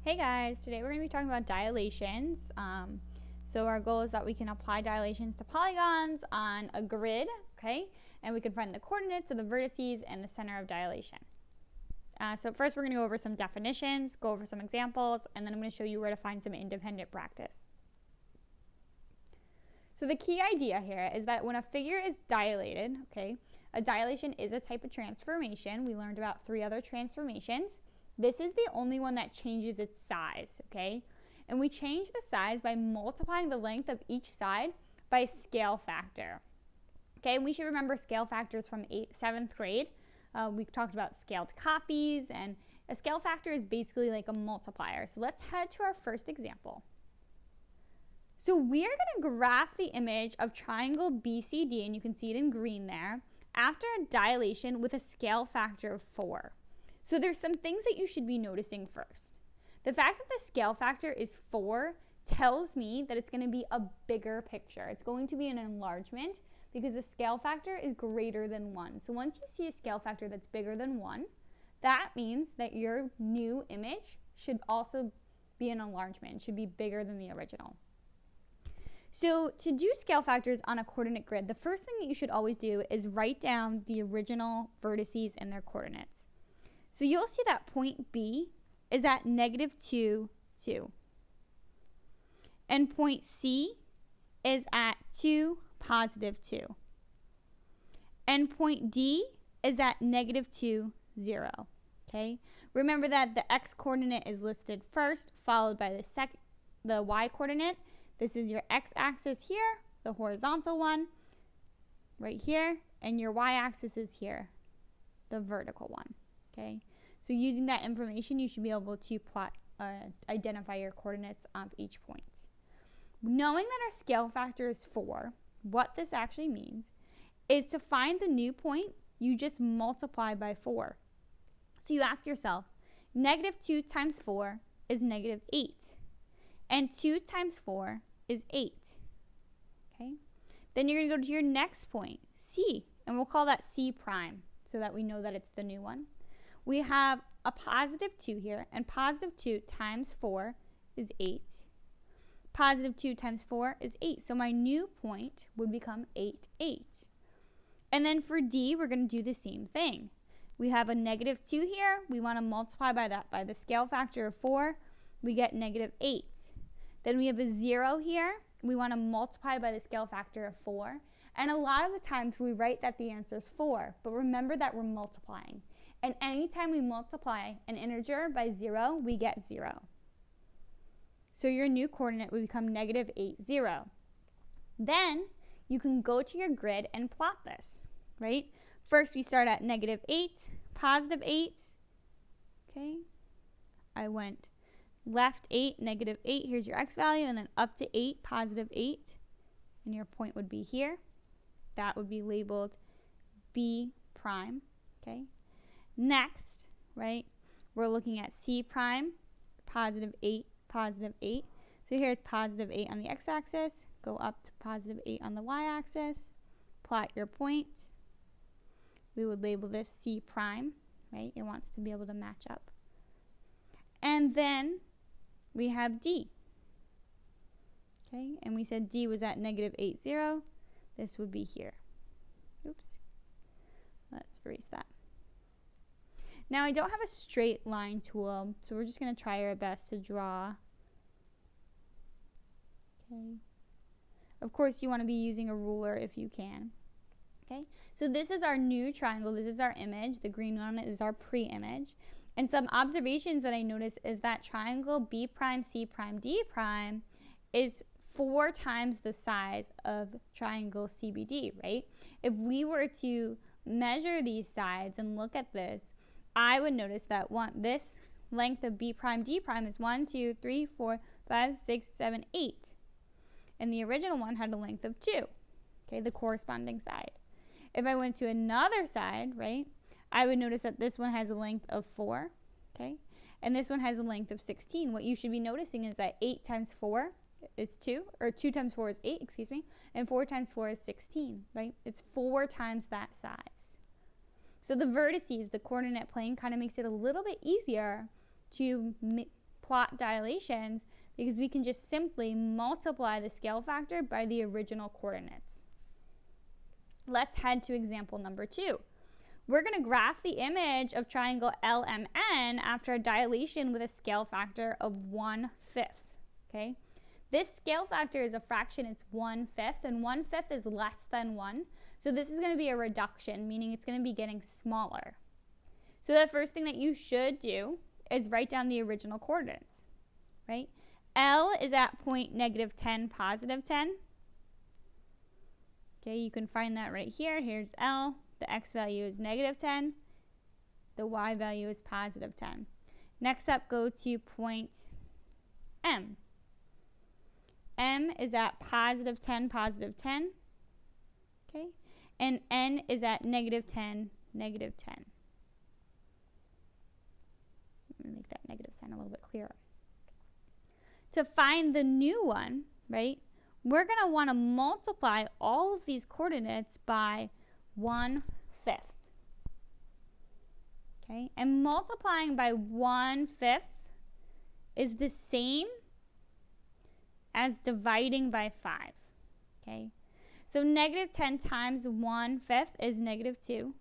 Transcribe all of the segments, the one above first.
Hey guys, today we're going to be talking about dilations. So our goal is that we can apply dilations to polygons on a grid, okay? And we can find the coordinates of the vertices and the center of dilation. So first we're going to go over some definitions, go over some examples, and then I'm going to show you where to find some independent practice. So the key idea here is that when a figure is dilated, okay, a dilation is a type of transformation. We learned about 3 other transformations. This is the only one that changes its size, okay? And we change the size by multiplying the length of each side by a scale factor. Okay, and we should remember scale factors from 7th grade. We talked about scaled copies, and a scale factor is basically like a multiplier. So let's head to our first example. So we are going to graph the image of triangle BCD, and you can see it in green there, after a dilation with a scale factor of 4. So there's some things that you should be noticing first. The fact that the scale factor is 4 tells me that it's going to be a bigger picture. It's going to be an enlargement because the scale factor is greater than 1. So once you see a scale factor that's bigger than 1, that means that your new image should also be an enlargement. It should be bigger than the original. So to do scale factors on a coordinate grid, the first thing that you should always do is write down the original vertices and their coordinates. So you'll see that point B is at -2, 2. And point C is at 2, +2. And point D is at -2, 0. Okay? Remember that the x coordinate is listed first, followed by the y coordinate. This is your x-axis here, the horizontal one, right here, and your y-axis is here, the vertical one. Okay, so using that information, you should be able to identify your coordinates of each point. Knowing that our scale factor is 4, what this actually means is to find the new point, you just multiply by 4. So you ask yourself, -2 times 4 is -8, and 2 times 4 is 8. Okay, then you're going to go to your next point, C, and we'll call that C prime so that we know that it's the new one. We have a +2 here, and +2 times 4 is 8. +2 times 4 is 8. So my new point would become 8, 8. And then for D, we're going to do the same thing. We have a -2 here. We want to multiply by that by the scale factor of 4. We get -8. Then we have a 0 here. We want to multiply by the scale factor of 4. And a lot of the times we write that the answer is 4, but remember that we're multiplying. And anytime we multiply an integer by 0, we get 0. So your new coordinate would become -8, 0. Then you can go to your grid and plot this, right? First we start at -8, +8. Okay, I went left 8, -8, here's your x value, and then up to 8, +8, and your point would be here. That would be labeled B prime, okay? Next, right, we're looking at C prime, +8, +8. So here's +8 on the x-axis, go up to +8 on the y-axis, plot your point. We would label this C prime, right? It wants to be able to match up. And then we have D. Okay, and we said D was at -8, 0. This would be here. Oops. Let's erase that. Now I don't have a straight line tool, so we're just going to try our best to draw. Okay. Of course, you want to be using a ruler if you can. Okay, so this is our new triangle. This is our image. The green one is our pre-image. And some observations that I noticed is that triangle B prime, C prime, D prime is 4 times the size of triangle CBD, right? If we were to measure these sides and look at this, I would notice that this length of B prime, D prime is 1, 2, 3, 4, 5, 6, 7, 8. And the original one had a length of 2, okay, the corresponding side. If I went to another side, right, I would notice that this one has a length of 4, okay, and this one has a length of 16. What you should be noticing is that 8 times 4 is 2, or 2 times 4 is 8, excuse me, and 4 times 4 is 16, right? It's 4 times that size. So the vertices, the coordinate plane, kind of makes it a little bit easier to plot dilations because we can just simply multiply the scale factor by the original coordinates. Let's head to example number 2. We're going to graph the image of triangle LMN after a dilation with a scale factor of 1/5. Okay? This scale factor is a fraction, it's 1/5, and 1/5 is less than 1. So this is going to be a reduction, meaning it's going to be getting smaller. So the first thing that you should do is write down the original coordinates, right? L is at point -10, +10. Okay, you can find that right here. Here's L. The x value is -10. The y value is +10. Next up, go to point M. M is at +10, +10. Okay, and N is at -10, -10. I'm going to make that negative sign a little bit clearer. To find the new one, right, we're going to want to multiply all of these coordinates by 1/5. Okay, and multiplying by 1/5 is the same as dividing by 5. Okay, so -10 times 1/5 is -2.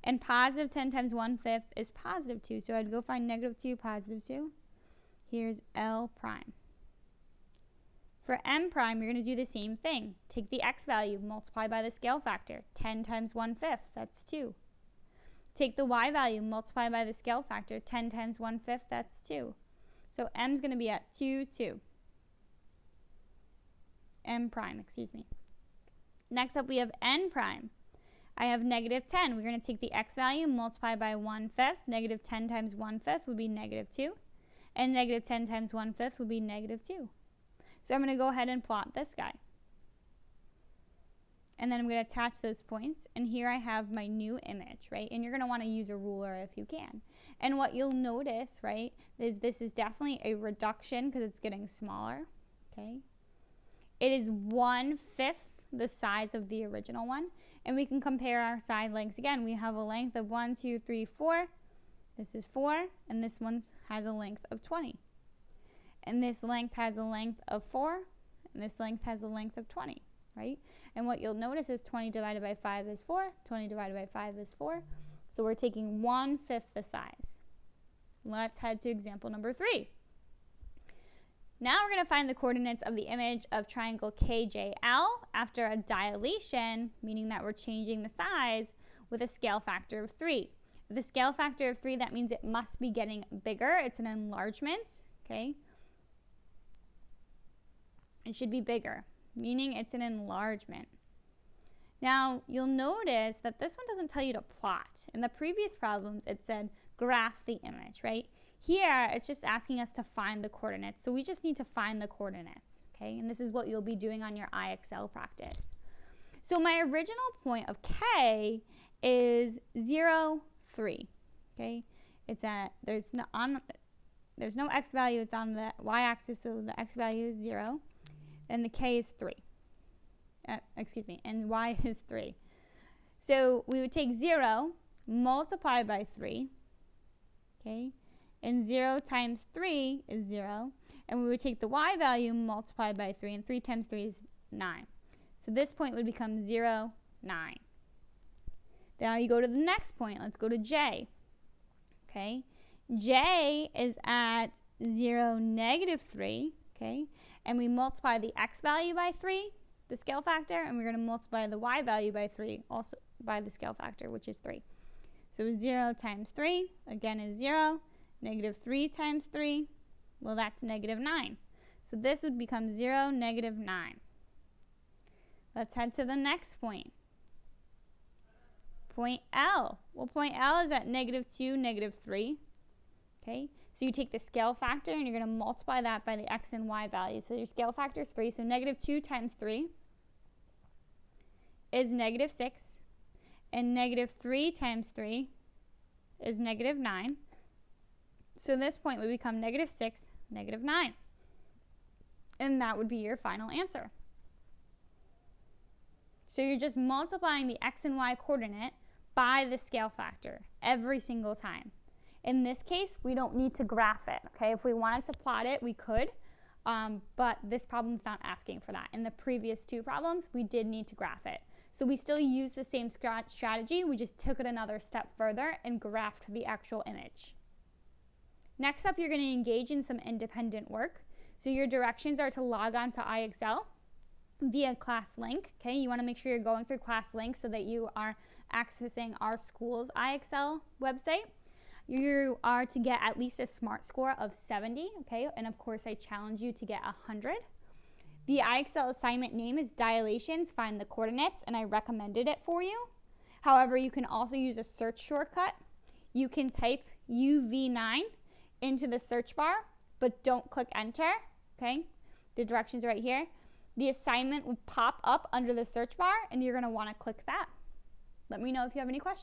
And +10 times 1/5 is +2. So I'd go find -2, +2. Here's L prime. For M prime, you're going to do the same thing. Take the x value, multiply by the scale factor. 10 times 1/5, that's 2. Take the y value, multiply by the scale factor. 10 times 1/5, that's 2. So M's going to be at 2, 2. M prime, excuse me. Next up, we have N prime. I have -10. We're going to take the x value, multiply by 1/5. -10 times 1/5 would be -2. And -10 times 1/5 would be -2. So I'm going to go ahead and plot this guy. And then I'm going to attach those points. And here I have my new image, right? And you're going to want to use a ruler if you can. And what you'll notice, right, is this is definitely a reduction because it's getting smaller, okay? It is 1/5 the size of the original one. And we can compare our side lengths again. We have a length of 1, 2, 3, 4. This is 4, and this one has a length of 20. And this length has a length of 4, and this length has a length of 20, right? And what you'll notice is 20 divided by 5 is 4, 20 divided by 5 is 4. So we're taking 1/5 the size. Let's head to example number 3. Now we're going to find the coordinates of the image of triangle KJL after a dilation, meaning that we're changing the size, with a scale factor of 3. With a scale factor of 3, that means it must be getting bigger. It's an enlargement, okay? It should be bigger, meaning it's an enlargement. Now, you'll notice that this one doesn't tell you to plot. In the previous problems, it said graph the image, right? Here, it's just asking us to find the coordinates. So we just need to find the coordinates, okay? And this is what you'll be doing on your IXL practice. So my original point of K is 0, 3, okay? It's at, there's no x value, it's on the y-axis, so the x value is 0, and the K is 3. And y is 3. So we would take 0, multiply by 3, okay? And 0 times 3 is 0. And we would take the y value, multiply by 3, and 3 times 3 is 9. So this point would become 0, 9. Now you go to the next point. Let's go to J. Okay? J is at 0, -3. Okay? And we multiply the x value by 3, the scale factor, and we're going to multiply the y value by 3, also by the scale factor, which is 3. So 0 times 3, again, is 0. -3 times 3, well, that's -9. So this would become 0, -9. Let's head to the next point. Point L. Well, point L is at -2, -3. Okay, so you take the scale factor and you're going to multiply that by the x and y value. So your scale factor is 3, so -2 times 3 is -6. And -3 times 3 is -9. So this point would become -6, -9. And that would be your final answer. So you're just multiplying the x and y coordinate by the scale factor every single time. In this case, we don't need to graph it, okay? If we wanted to plot it, we could, but this problem's not asking for that. In the previous two problems, we did need to graph it. So we still use the same strategy, we just took it another step further and graphed the actual image. Next up, you're going to engage in some independent work. So your directions are to log on to IXL via class link, okay? You want to make sure you're going through class link so that you are accessing our school's IXL website. You are to get at least a SMART score of 70, okay? And of course, I challenge you to get 100. The IXL assignment name is Dilations, find the coordinates, and I recommended it for you. However, you can also use a search shortcut. You can type UV9 into the search bar, but don't click enter, okay? The directions right here. The assignment will pop up under the search bar, and you're gonna wanna click that. Let me know if you have any questions.